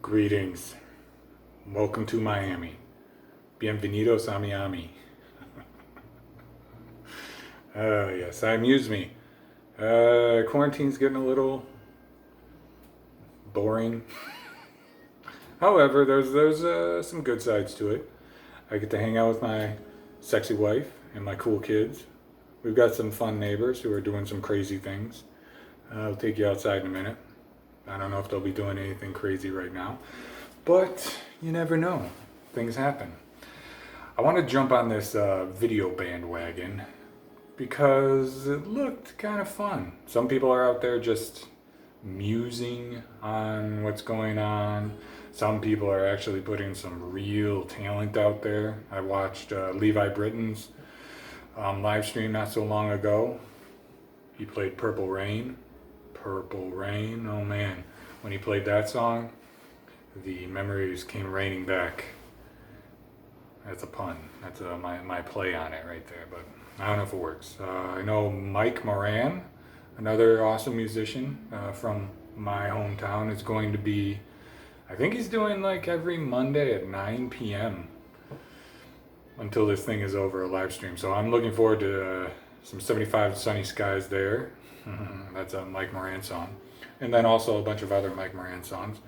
Greetings. Welcome to Miami. Bienvenidos a Miami. Yes, I amuse me. Quarantine's getting a little boring. However, there's some good sides to it. I get to hang out with my sexy wife and my cool kids. We've got some fun neighbors who are doing some crazy things. I'll take you outside in a minute. I don't know if they'll be doing anything crazy right now, but you never know. Things happen. I want to jump on this video bandwagon because it looked kind of fun. Some people are out there just musing on what's going on. Some people are actually putting some real talent out there. I watched Levi Britton's live stream not so long ago. He played Purple Rain. Purple Rain, oh man. When he played that song, the memories came raining back. That's a pun. That's my play on it right there, but I don't know if it works. I know Mike Moran, another awesome musician from my hometown, is going to be, I think he's doing like every Monday at 9 p.m. until this thing is over, a live stream. So I'm looking forward to some 75 Sunny Skies there. That's a Mike Moran song. And then also a bunch of other Mike Moran songs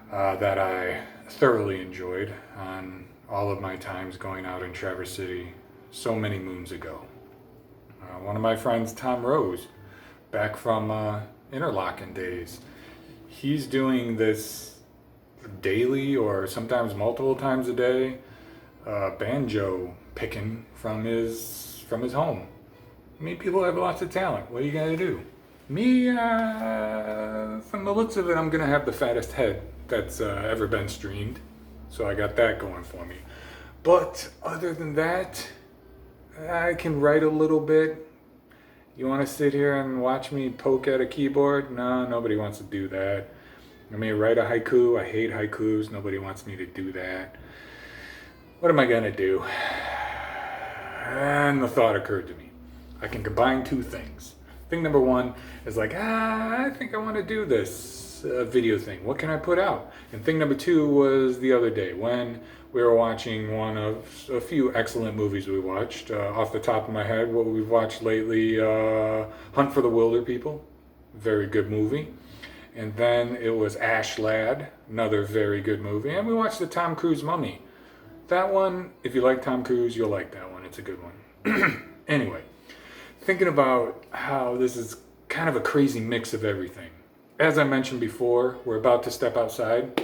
that I thoroughly enjoyed on all of my times going out in Traverse City so many moons ago. One of my friends, Tom Rose, back from Interlochen days, he's doing this daily or sometimes multiple times a day, banjo picking from his home. I mean, people have lots of talent. What are you gonna do? Me, from the looks of it, I'm gonna have the fattest head that's ever been streamed. So I got that going for me. But other than that, I can write a little bit. You wanna sit here and watch me poke at a keyboard? No, nobody wants to do that. I mean, write a haiku. I hate haikus. Nobody wants me to do that. What am I gonna do? And the thought occurred to me. I can combine two things. Thing number one is like, I think I want to do this video thing. What can I put out? And thing number two was the other day when we were watching one of a few excellent movies we watched. Off the top of my head, what we've watched lately, Hunt for the Wilder People, very good movie. And then it was Ash Lad, another very good movie. And we watched the Tom Cruise Mummy. That one, if you like Tom Cruise, you'll like that one. It's a good one. Anyway. Thinking about how this is kind of a crazy mix of everything. As I mentioned before, we're about to step outside.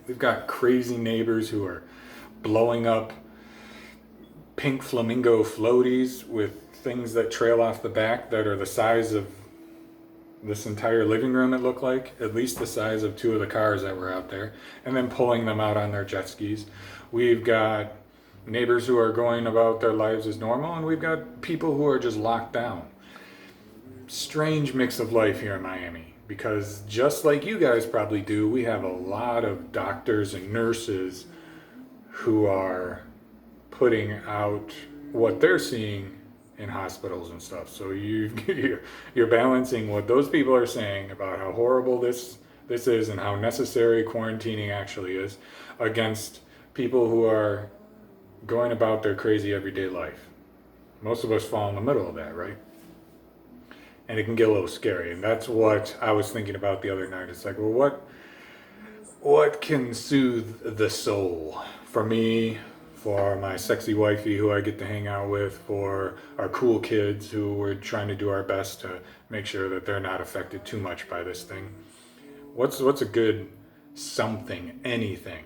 We've got crazy neighbors who are blowing up pink flamingo floaties with things that trail off the back that are the size of this entire living room, it looked like. At least the size of two of the cars that were out there. And then pulling them out on their jet skis. We've got neighbors who are going about their lives as normal, and we've got people who are just locked down. Strange mix of life here in Miami, because just like you guys probably do, we have a lot of doctors and nurses who are putting out what they're seeing in hospitals and stuff. So you're balancing what those people are saying about how horrible this is and how necessary quarantining actually is against people who are going about their crazy everyday life. Most of us fall in the middle of that, right? And it can get a little scary. And that's what I was thinking about the other night. It's like, well, what can soothe the soul? For me, for my sexy wifey who I get to hang out with, for our cool kids who we're trying to do our best to make sure that they're not affected too much by this thing. What's a good something, anything?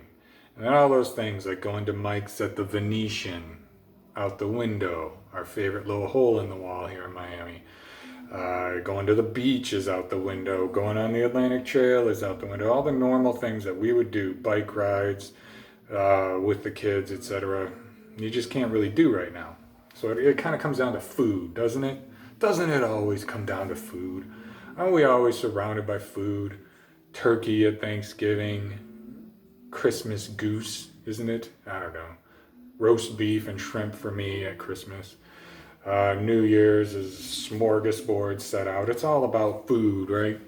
And then all those things like going to Mike's at the Venetian, out the window, our favorite little hole in the wall here in Miami. Going to the beach is out the window. Going on the Atlantic Trail is out the window. All the normal things that we would do, bike rides with the kids, etc. You just can't really do right now. So it kind of comes down to food, doesn't it? Doesn't it always come down to food? Aren't we always surrounded by food? Turkey at Thanksgiving. Christmas goose, isn't it? I don't know. Roast beef and shrimp for me at Christmas. New Year's is smorgasbord set out. It's all about food, right?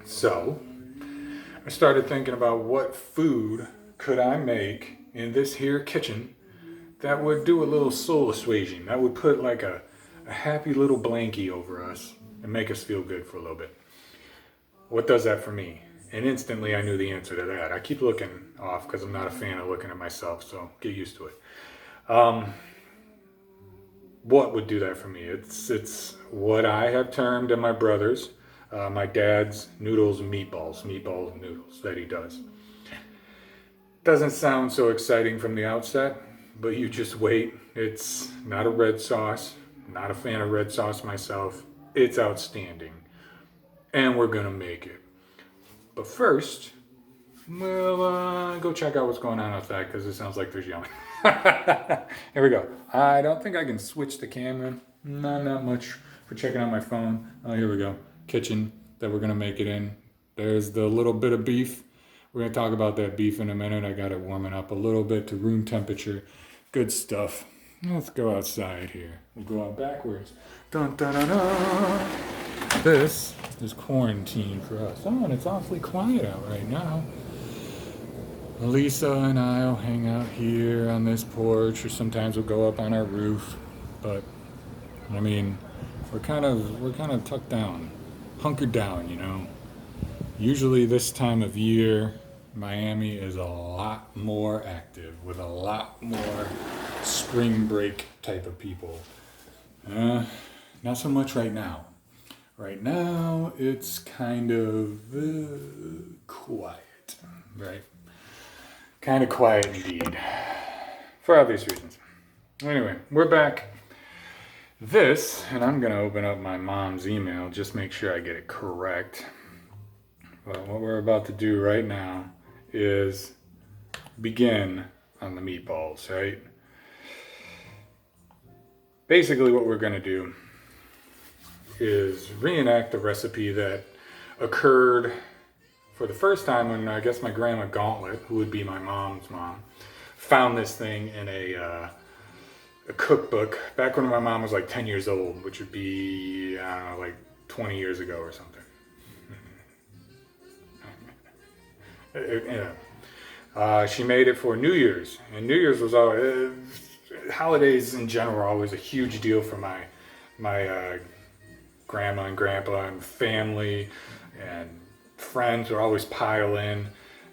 So, I started thinking about what food could I make in this here kitchen that would do a little soul assuaging, that would put like a happy little blankie over us and make us feel good for a little bit. What does that for me? And instantly I knew the answer to that. I keep looking off because I'm not a fan of looking at myself, so get used to it. What would do that for me? It's what I have termed, and my brothers, my dad's noodles and meatballs and noodles that he does. Doesn't sound so exciting from the outset, but you just wait. It's not a red sauce. Not a fan of red sauce myself. It's outstanding. And we're gonna make it. But first, we'll go check out what's going on outside because it sounds like there's yelling. Here we go. I don't think I can switch the camera. Not much for checking on my phone. Oh, here we go. Kitchen that we're gonna make it in. There's the little bit of beef. We're gonna talk about that beef in a minute. I got it warming up a little bit to room temperature. Good stuff. Let's go outside here. We'll go out backwards. Dun, dun, dun, dun. This is quarantine for us. Oh, and it's awfully quiet out right now. Lisa and I'll hang out here on this porch, or sometimes we'll go up on our roof. But I mean, we're kind of tucked down, hunkered down, you know. Usually this time of year, Miami is a lot more active with a lot more spring break type of people. Not so much right now. Right now, it's kind of quiet, right? Kind of quiet indeed, for obvious reasons. Anyway, we're back. This, and I'm gonna open up my mom's email, just make sure I get it correct. But what we're about to do right now is begin on the meatballs, right? Basically what we're gonna do is reenact the recipe that occurred for the first time when I guess my grandma Gauntlet, who would be my mom's mom, found this thing in a cookbook back when my mom was like 10 years old, which would be, I don't know, like 20 years ago or something. She made it for New Year's, and New Year's was always, holidays in general are always a huge deal for my grandma and grandpa and family, and friends would always pile in,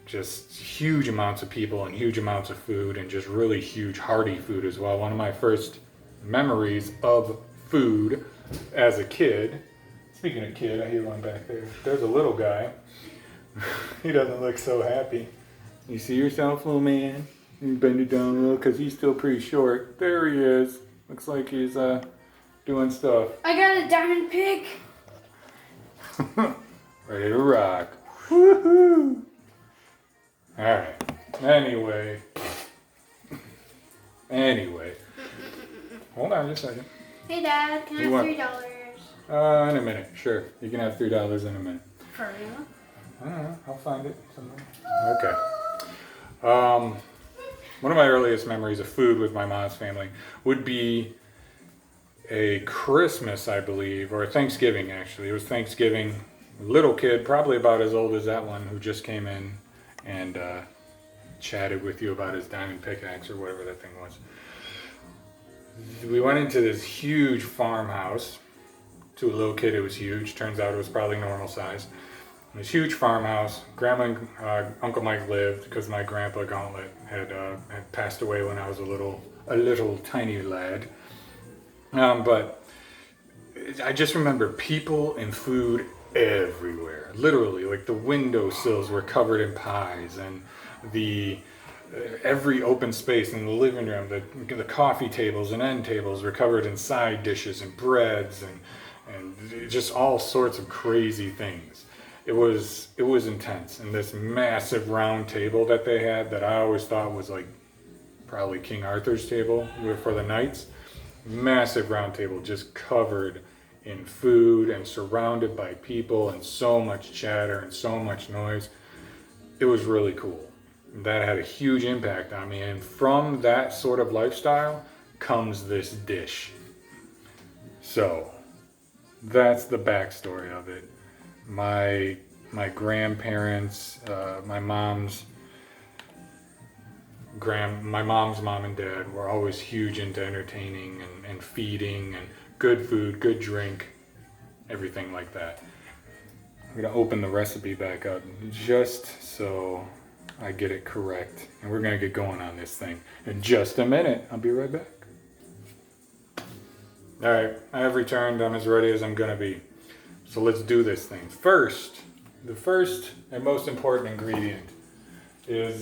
just huge amounts of people and huge amounts of food, and just really huge hearty food as well. One of my first memories of food as a kid, speaking of kid, I hear one back there, there's a little guy. He doesn't look so happy. You see yourself, little man? You bend it down a little because he's still pretty short. There he is. Looks like he's doing stuff. I got a diamond pick. Ready to rock. Woohoo! Alright. Anyway. Hold on just a second. Hey Dad, can I have $3? In a minute. Sure. You can have $3 in a minute. For real? I don't know. I'll find it somewhere. Okay. One of my earliest memories of food with my mom's family would be a Christmas, I believe, or a Thanksgiving, actually. It was Thanksgiving. Little kid, probably about as old as that one who just came in and chatted with you about his diamond pickaxe or whatever that thing was. We went into this huge farmhouse. To a little kid, it was huge. Turns out it was probably normal size. This huge farmhouse. Grandma and Uncle Mike lived because my grandpa Gauntlet had passed away when I was a little tiny lad. But I just remember people and food everywhere. Literally, like the windowsills were covered in pies, and the every open space in the living room, the coffee tables and end tables were covered in side dishes and breads and just all sorts of crazy things. It was intense. And this massive round table that they had that I always thought was like probably King Arthur's table for the knights. Massive round table just covered in food and surrounded by people and so much chatter and so much noise. It was really cool. That had a huge impact on me, and from that sort of lifestyle comes this dish. So that's the backstory of it. My my grandparents, my mom's mom and dad were always huge into entertaining and feeding and good food, good drink, everything like that. I'm gonna open the recipe back up just so I get it correct. And we're gonna get going on this thing in just a minute. I'll be right back. All right, I have returned. I'm as ready as I'm gonna be. So let's do this thing. The first and most important ingredient is,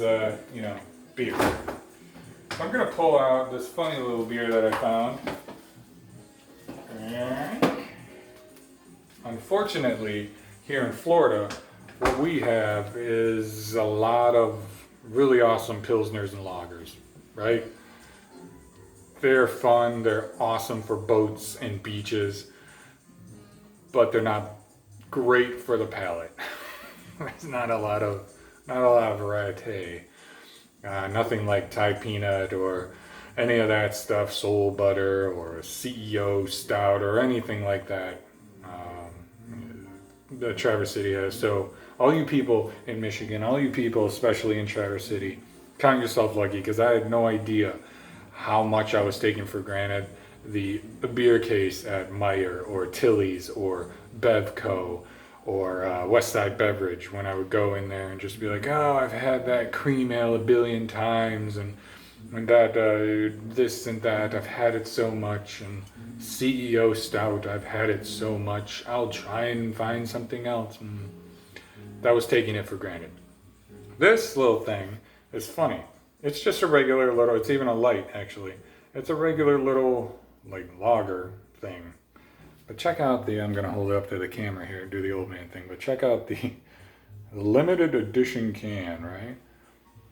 beer. So I'm gonna pull out this funny little beer that I found. And unfortunately, here in Florida, what we have is a lot of really awesome Pilsners and lagers, right? They're fun, they're awesome for boats and beaches, but they're not great for the palate. There's not a lot of variety. Nothing like Thai peanut or any of that stuff, Soul Butter or CEO Stout or anything like that that Traverse City has. So all you people in Michigan, all you people especially in Traverse City, count yourself lucky, because I had no idea how much I was taking for granted the beer case at Meyer or Tilly's or Bevco or Westside Beverage, when I would go in there and just be like, oh, I've had that cream ale a billion times, and that this and that, I've had it so much, and CEO Stout, I've had it so much, I'll try and find something else. And that was taking it for granted. This little thing is funny. It's just a regular little, it's even a light actually. It's a regular little like lager thing. But check out I'm gonna hold it up to the camera here and do the old man thing, but check out the limited edition can, right?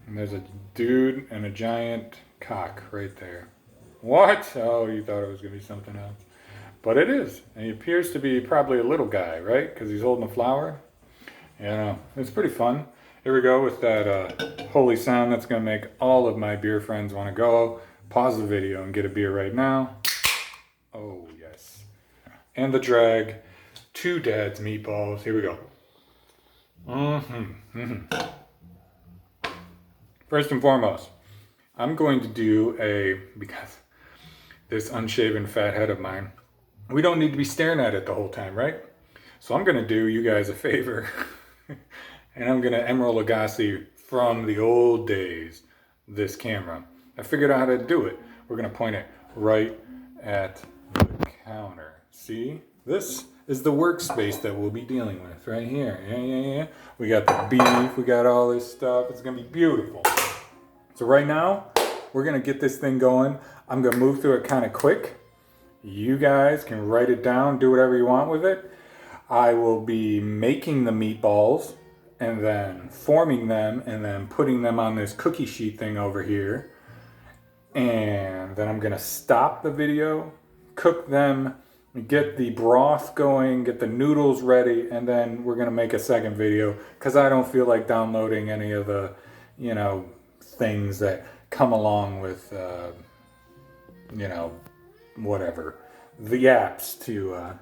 And there's a dude and a giant cock right there. What? Oh, you thought it was gonna be something else. But it is. And he appears to be probably a little guy, right? Because he's holding a flower. Yeah, it's pretty fun. Here we go with that holy sound that's gonna make all of my beer friends wanna go. Pause the video and get a beer right now. Oh, yes. And the drag, 2 Dad's meatballs. Here we go. First and foremost, I'm going to do because this unshaven fat head of mine, we don't need to be staring at it the whole time, right? So I'm gonna do you guys a favor, and I'm gonna Emerald Lagasse from the old days, this camera. I figured out how to do it. We're gonna point it right at the counter. See? This is the workspace that we'll be dealing with right here. Yeah. We got the beef, we got all this stuff. It's gonna be beautiful. So right now, we're gonna get this thing going. I'm gonna move through it kind of quick. You guys can write it down, do whatever you want with it. I will be making the meatballs and then forming them and then putting them on this cookie sheet thing over here. And then I'm gonna stop the video, cook them, get the broth going, get the noodles ready, and then we're gonna make a second video because I don't feel like downloading any of the, things that come along with, whatever, the apps to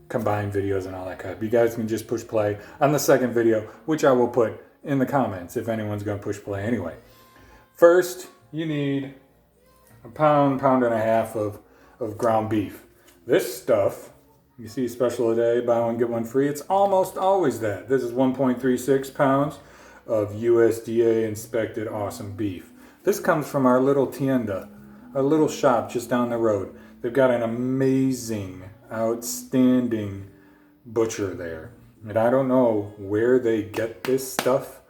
combine videos and all that crap. You guys can just push play on the second video, which I will put in the comments if anyone's gonna push play anyway. First, you need a pound and a half of ground beef. This stuff, you see special today, buy one, get one free. It's almost always that. This is 1.36 pounds of USDA inspected awesome beef. This comes from our little tienda, our little shop just down the road. They've got an amazing, outstanding butcher there. And I don't know where they get this stuff,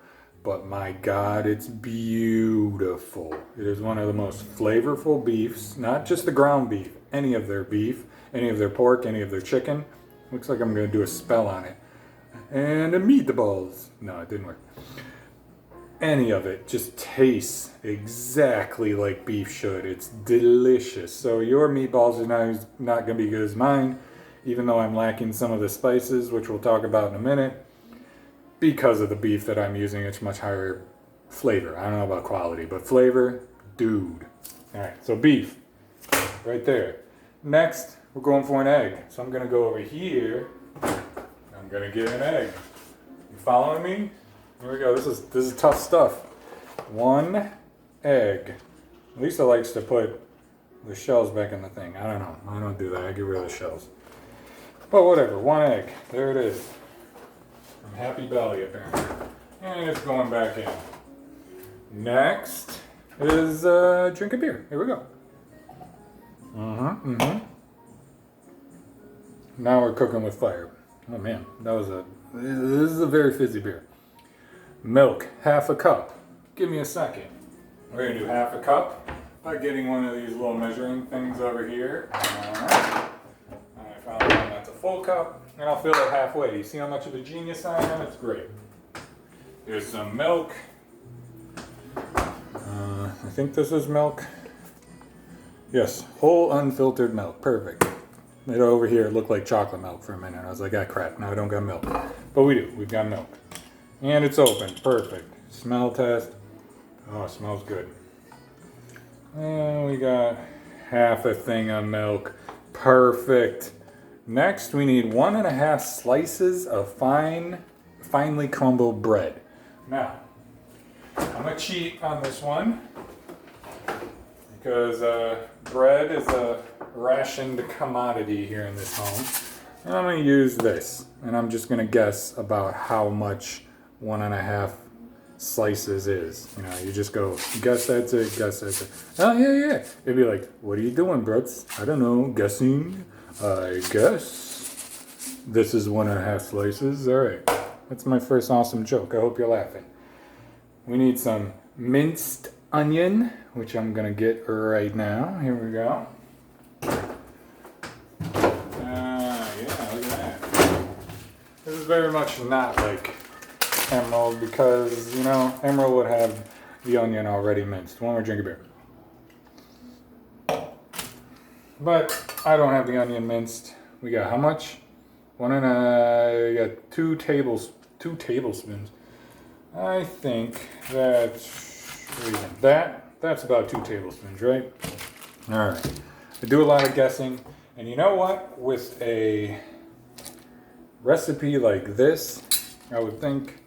but my God, it's beautiful. It is one of the most flavorful beefs, not just the ground beef, any of their beef, any of their pork, any of their chicken. Looks like I'm gonna do a spell on it. And the meatballs. No, it didn't work. Any of it just tastes exactly like beef should. It's delicious. So your meatballs are not gonna be good as mine, even though I'm lacking some of the spices, which we'll talk about in a minute. Because of the beef that I'm using, it's much higher flavor. I don't know about quality, but flavor, dude. All right, so beef, right there. Next, we're going for an egg. So I'm gonna go over here. I'm gonna get an egg. following me? Here we go. This is tough stuff. 1 egg. Lisa likes to put the shells back in the thing. I don't know. I don't do that. I get rid of the shells. But whatever. 1 egg. There it is. From Happy Belly, apparently. And it's going back in. Next is drink a beer. Here we go. Now we're cooking with fire. Oh man, this is a very fizzy beer. Milk, 1/2 cup. Give me a second. We're gonna do 1/2 cup by getting one of these little measuring things over here. Alright. I found one that's a full cup, and I'll fill it halfway. You see how much of a genius I am? It's great. Here's some milk. I think this is milk. Yes, whole unfiltered milk. Perfect. It over here looked like chocolate milk for a minute. I was like, ah, crap, now I don't got milk. But we do. We've got milk. And it's open. Perfect. Smell test. Oh, it smells good. And we got 1/2 thing of milk. Perfect. Next, we need 1.5 slices of finely crumbled bread. Now, I'm going to cheat on this one because bread is a rationed commodity here in this home. And I'm going to use this. And I'm just going to guess about how much 1.5 slices is. You know, you just go, guess that's it, guess that's it. Oh, yeah. It'd be like, what are you doing, Brooks? I don't know, guessing. I guess this is 1.5 slices. All right. That's my first awesome joke. I hope you're laughing. We need some minced onion, which I'm going to get right now. Here we go. Yeah, look at that. This is very much not like Emerald because, you know, Emerald would have the onion already minced. One more drink of beer. But I don't have the onion minced. We got how much? We got 2 tablespoons. I think that's about 2 tablespoons, right? All right. I do a lot of guessing, and you know what? With a recipe like this, I would think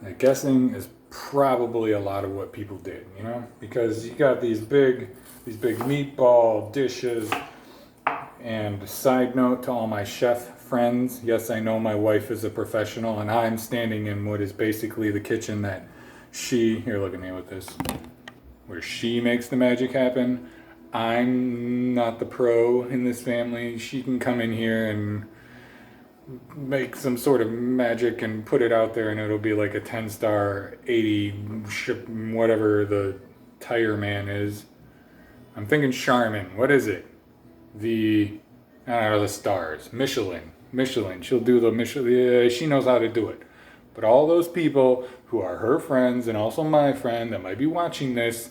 that guessing is probably a lot of what people did, you know, because you got these big meatball dishes. And side note to all my chef friends, yes, I know my wife is a professional, and I'm standing in what is basically the kitchen that here, look at me with this, where she makes the magic happen. I'm not the pro in this family. She can come in here and make some sort of magic and put it out there, and it'll be like a 10-star, 80, whatever the tire man is. I'm thinking Charmin. What is it? I don't know, the stars. Michelin. She'll do the Michelin. Yeah, she knows how to do it. But all those people who are her friends and also my friend that might be watching this,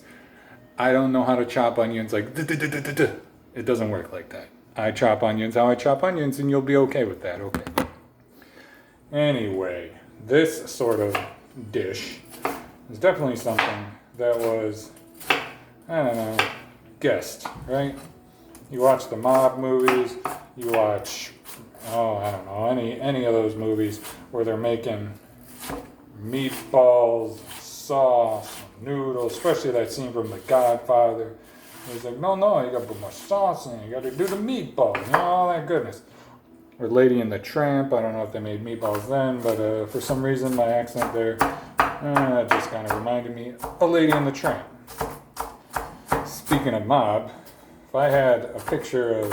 I don't know how to chop onions like it doesn't work like that. I chop onions how I chop onions, and you'll be okay with that. Okay. Anyway, this sort of dish is definitely something that was, I don't know, guessed, right? You watch the mob movies, you watch, I don't know, any of those movies where they're making meatballs, sauce, noodles, especially that scene from The Godfather. He's like, no, you gotta put more sauce in, you gotta do the meatballs, you know, all that goodness. Or Lady and the Tramp, I don't know if they made meatballs then, but for some reason my accent there, that just kind of reminded me of Lady and the Tramp. Speaking of mob, if I had a picture of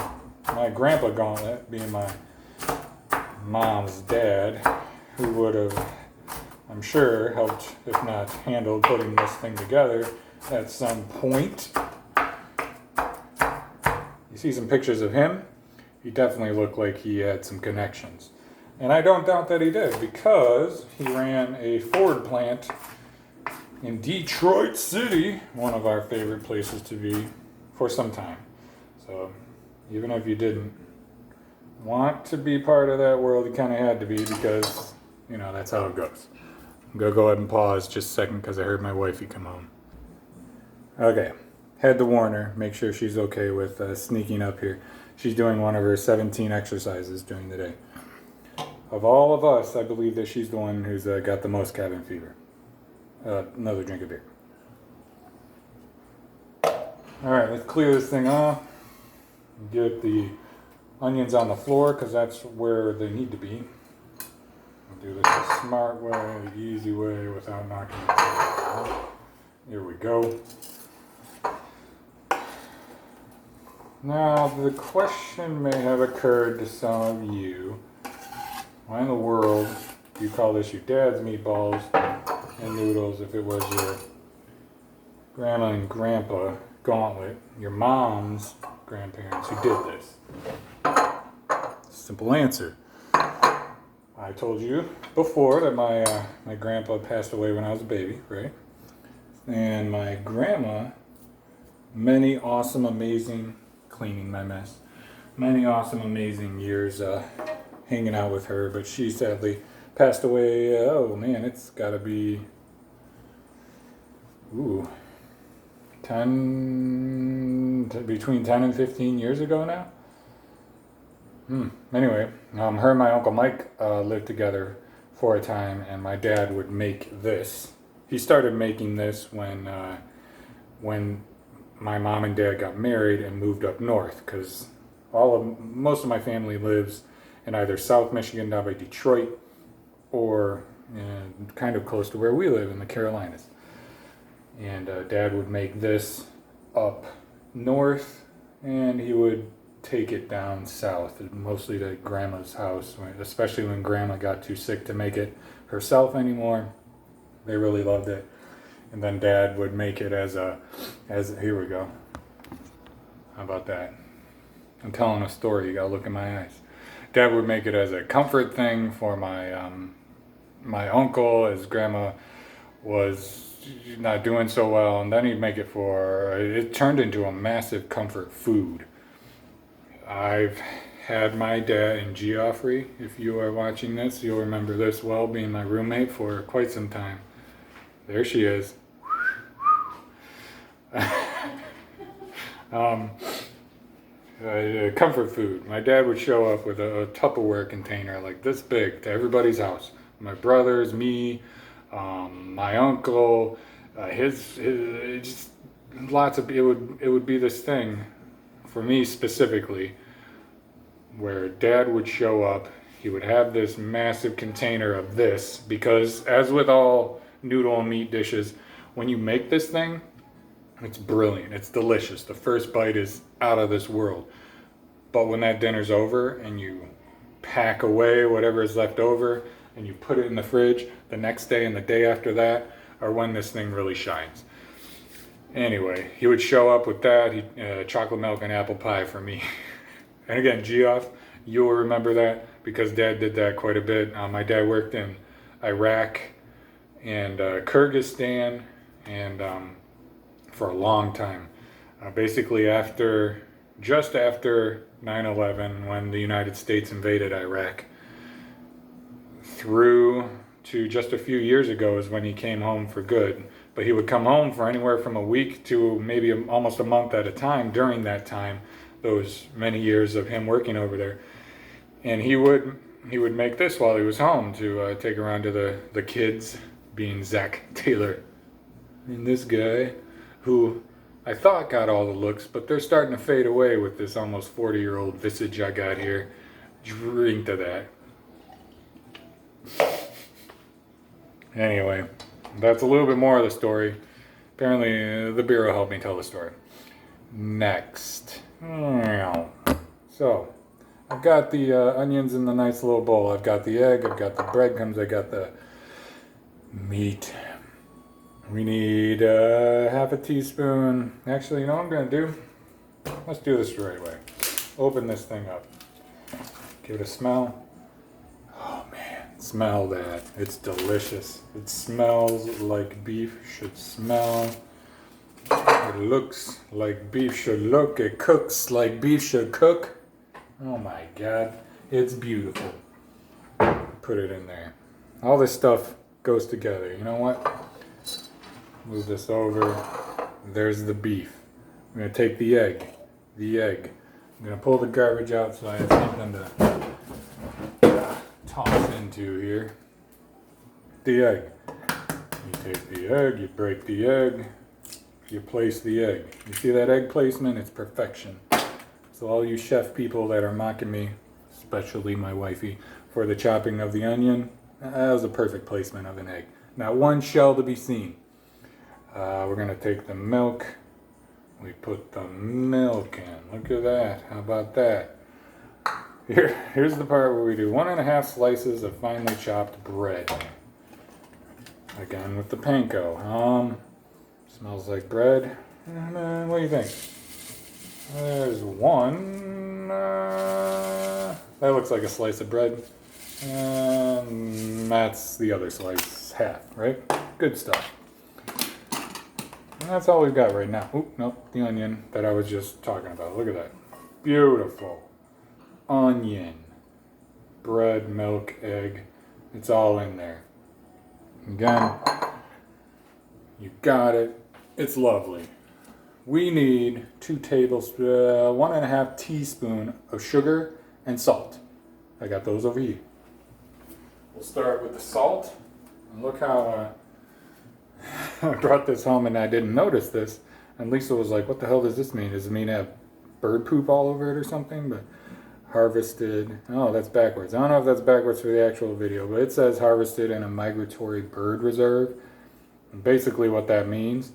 my grandpa Gauntlet being my mom's dad, who would have, I'm sure, helped, if not handled, putting this thing together at some point. You see some pictures of him, he definitely looked like he had some connections. And I don't doubt that he did, because he ran a Ford plant in Detroit City, one of our favorite places to be, for some time. So even if you didn't want to be part of that world, you kind of had to be, because, you know, that's how it goes. I'm going to go ahead and pause just a second because I heard my wifey come home. Okay, had to warn her, make sure she's okay with sneaking up here. She's doing one of her 17 exercises during the day. of all of us, I believe that she's the one who's got the most cabin fever. Another drink of beer. Alright, let's clear this thing off. Get the onions on the floor because that's where they need to be. I'll do this the smart way, the easy way, without knocking it out. Here we go. Now, the question may have occurred to some of you, why in the world do you call this your dad's meatballs and noodles if it was your grandma and grandpa gauntlet, your mom's grandparents who did this? Simple answer. I told you before that my grandpa passed away when I was a baby, right? And my grandma, many awesome, amazing, cleaning my mess, many awesome, amazing years hanging out with her, but she sadly passed away, oh man, it's gotta be, between 10 and 15 years ago now. Anyway, her and my Uncle Mike lived together for a time, and my dad would make this. He started making this when my mom and dad got married and moved up north, because most of my family lives in either South Michigan down by Detroit or kind of close to where we live in the Carolinas. And Dad would make this up north, and he would take it down south, mostly to Grandma's house, especially when Grandma got too sick to make it herself anymore. They really loved it. And then Dad would make it as here we go. How about that? I'm telling a story, you gotta look in my eyes. Dad would make it as a comfort thing for my uncle, as Grandma was not doing so well, and then he'd make it it turned into a massive comfort food. I've had my dad and Geoffrey, if you are watching this, you'll remember this well, being my roommate for quite some time. There she is. Comfort food. My dad would show up with a Tupperware container like this big to everybody's house. My brothers, me, my uncle, just lots of it would be this thing for me specifically where Dad would show up. He would have this massive container of this, because as with all noodle and meat dishes, when you make this thing, it's brilliant, it's delicious. The first bite is out of this world. But when that dinner's over and you pack away whatever is left over and you put it in the fridge, the next day and the day after that are when this thing really shines. Anyway, he would show up with that, chocolate milk and apple pie for me. And again, Geoff, you'll remember that because Dad did that quite a bit. My dad worked in Iraq and Kyrgyzstan, and for a long time. Basically just after 9/11, when the United States invaded Iraq, through to just a few years ago is when he came home for good. But he would come home for anywhere from a week to maybe almost a month at a time during that time, those many years of him working over there. And he would make this while he was home to take around to the kids, being Zach Taylor and this guy, who I thought got all the looks, but they're starting to fade away with this almost 40-year-old visage I got here. Drink to that. Anyway, that's a little bit more of the story. Apparently, the beer will help me tell the story. Next. So, I've got the onions in the nice little bowl. I've got the egg, I've got the breadcrumbs, I got the meat. We need half a teaspoon. Actually, you know what I'm going to do? Let's do this the right way. Open this thing up. Give it a smell. Oh man, smell that. It's delicious. It smells like beef should smell. It looks like beef should look. It cooks like beef should cook. Oh my God, it's beautiful. Put it in there. All this stuff goes together. You know what? Move this over. There's the beef. I'm going to take the egg. I'm going to pull the garbage out so I have something to toss into here. The egg. You take the egg, you break the egg, you place the egg. You see that egg placement? It's perfection. So all you chef people that are mocking me, especially my wifey, for the chopping of the onion, that was a perfect placement of an egg. Not one shell to be seen. We're gonna take the milk. We put the milk in. Look at that. How about that? Here's the part where we do 1.5 slices of finely chopped bread. Again with the panko. Smells like bread. What do you think? There's one. That looks like a slice of bread. And that's the other slice, half, right? Good stuff. And that's all we've got right now. Oop, nope, the onion that I was just talking about. Look at that. Beautiful. Onion, bread, milk, egg. It's all in there. Again, you got it. It's lovely. We need 2 tablespoons, 1.5 teaspoon of sugar and salt. I got those over here. We'll start with the salt. And look how I brought this home and I didn't notice this. And Lisa was like, what the hell does this mean? Does it mean I have bird poop all over it or something? But harvested, oh, that's backwards. I don't know if that's backwards for the actual video, but it says harvested in a migratory bird reserve. And basically what that means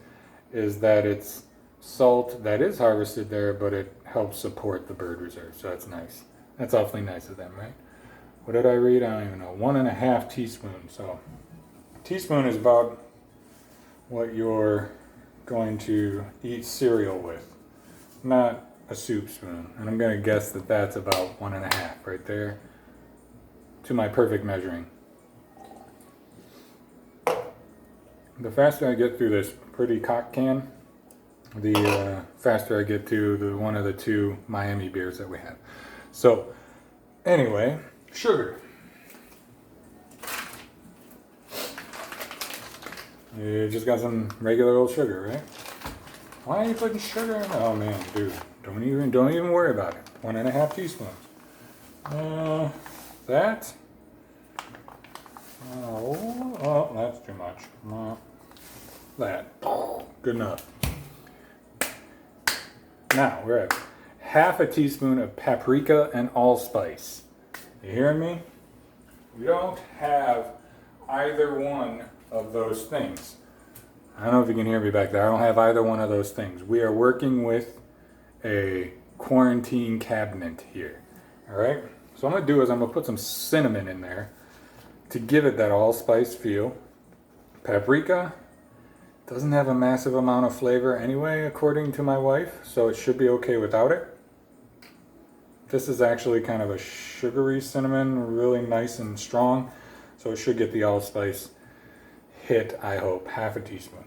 is that it's salt that is harvested there, but it helps support the bird reserve. So that's nice. That's awfully nice of them, right? What did I read? I don't even know. 1.5 teaspoons. So a teaspoon is about what you're going to eat cereal with, not a soup spoon. And I'm going to guess that that's about 1.5 right there to my perfect measuring. The faster I get through this pretty cock can, the faster I get to one of the 2 Miami beers that we have. So anyway, sugar. You just got some regular old sugar, right? Why are you putting sugar in? Oh man, dude, don't even worry about it. 1.5 teaspoons. That. Oh, that's too much. That. Good enough. Now we're at 1/2 teaspoon of paprika and allspice. You hearing me? We don't have either one of those things. I don't know if you can hear me back there. I don't have either one of those things. We are working with a quarantine cabinet here. All right. So what I'm gonna do is I'm gonna put some cinnamon in there to give it that allspice feel. Paprika doesn't have a massive amount of flavor anyway, according to my wife, so it should be okay without it. This is actually kind of a sugary cinnamon, really nice and strong, so it should get the allspice hit, I hope. 1/2 teaspoon.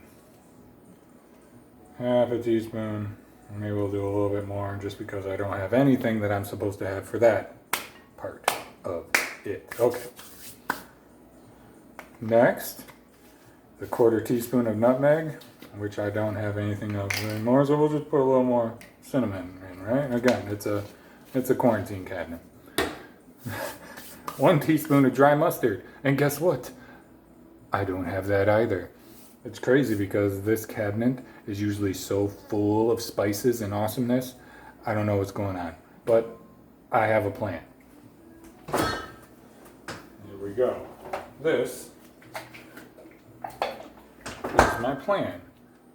1/2 teaspoon. Maybe we'll do a little bit more just because I don't have anything that I'm supposed to have for that part of it. Okay. Next, the 1/4 teaspoon of nutmeg, which I don't have anything of anymore, so we'll just put a little more cinnamon in, right? Again, it's a quarantine cabinet. 1 teaspoon of dry mustard, and guess what? I don't have that either. It's crazy because this cabinet is usually so full of spices and awesomeness. I don't know what's going on, but I have a plan. Here we go. This is my plan.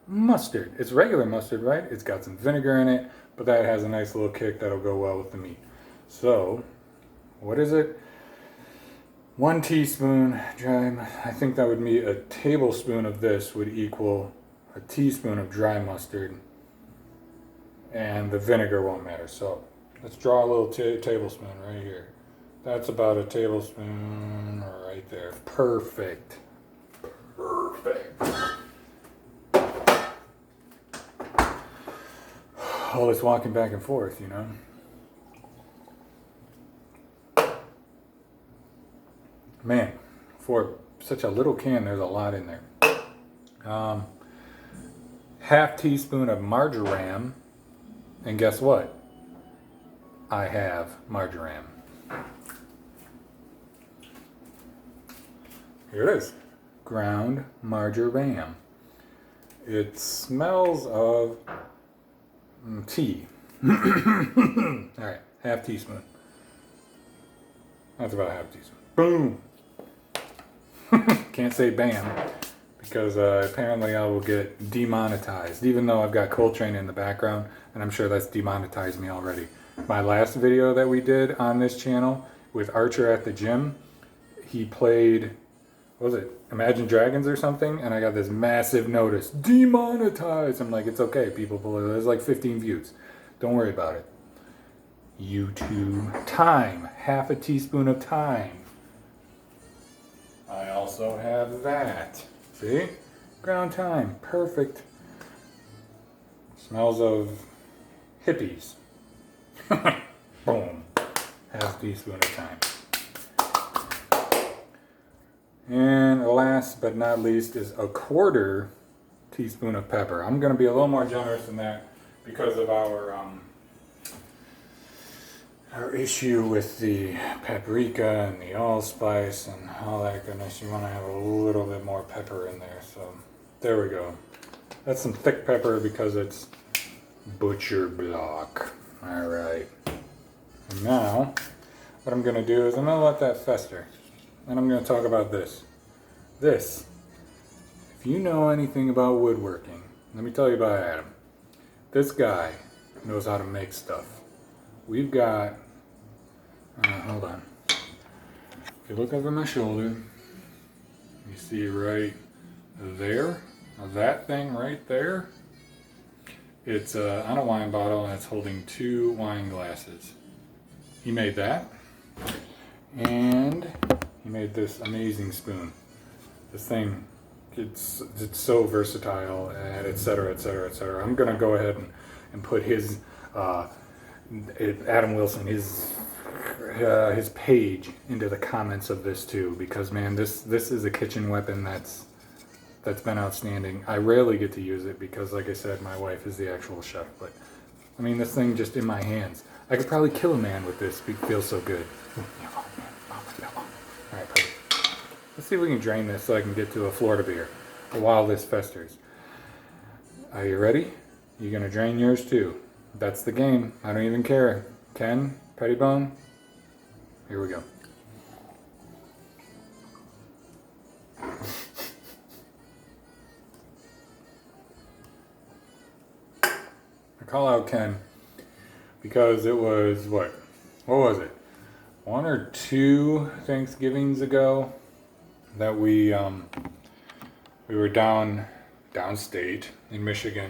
Mustard. It's regular mustard, right? It's got some vinegar in it, but that has a nice little kick that'll go well with the meat. So, what is it? 1 teaspoon dry. I think that would be a tablespoon of this would equal a teaspoon of dry mustard, and the vinegar won't matter. So let's draw a little tablespoon right here. That's about a tablespoon right there. Perfect. Perfect. All this walking back and forth, you know. Man, for such a little can, there's a lot in there. 1/2 teaspoon of marjoram, and guess what? I have marjoram. Here it is. Ground marjoram. It smells of tea. Alright, half teaspoon. That's about half teaspoon. Boom! Can't say bam, because apparently I will get demonetized, even though I've got Coltrane in the background, and I'm sure that's demonetized me already. My last video that we did on this channel with Archer at the gym, he played, what was it, Imagine Dragons or something, and I got this massive notice, demonetized. I'm like, it's okay, people, there's like 15 views. Don't worry about it. YouTube thyme, half a teaspoon of thyme. I also have that. See? Ground thyme, perfect. Smells of hippies. Boom. Half teaspoon of thyme. And last but not least is a quarter teaspoon of pepper. I'm going to be a little more generous than that because of our issue with the paprika and the allspice and all that goodness. You want to have a little bit more pepper in there. So there we go. That's some thick pepper because it's butcher block. All right. And now what I'm going to do is I'm going to let that fester. And I'm going to talk about this. This, if you know anything about woodworking, let me tell you about Adam. This guy knows how to make stuff. We've got, hold on. If you look over my shoulder, you see right there, that thing right there, it's on a wine bottle and it's holding 2 wine glasses. He made that. And he made this amazing spoon. This thing, it's so versatile, and etc., etc., etc. I'm gonna go ahead and put his Adam Wilson, his page into the comments of this too, because man, this is a kitchen weapon that's been outstanding. I rarely get to use it because, like I said, my wife is the actual chef. But I mean, this thing just in my hands, I could probably kill a man with this. It feels so good. Alright, perfect. Let's see if we can drain this so I can get to a Florida beer while this festers. Are you ready? You're going to drain yours too. That's the game. I don't even care. Ken, Pettibone, here we go. I call out Ken because it was, what was it? 1 or 2 Thanksgivings ago that we were downstate in Michigan,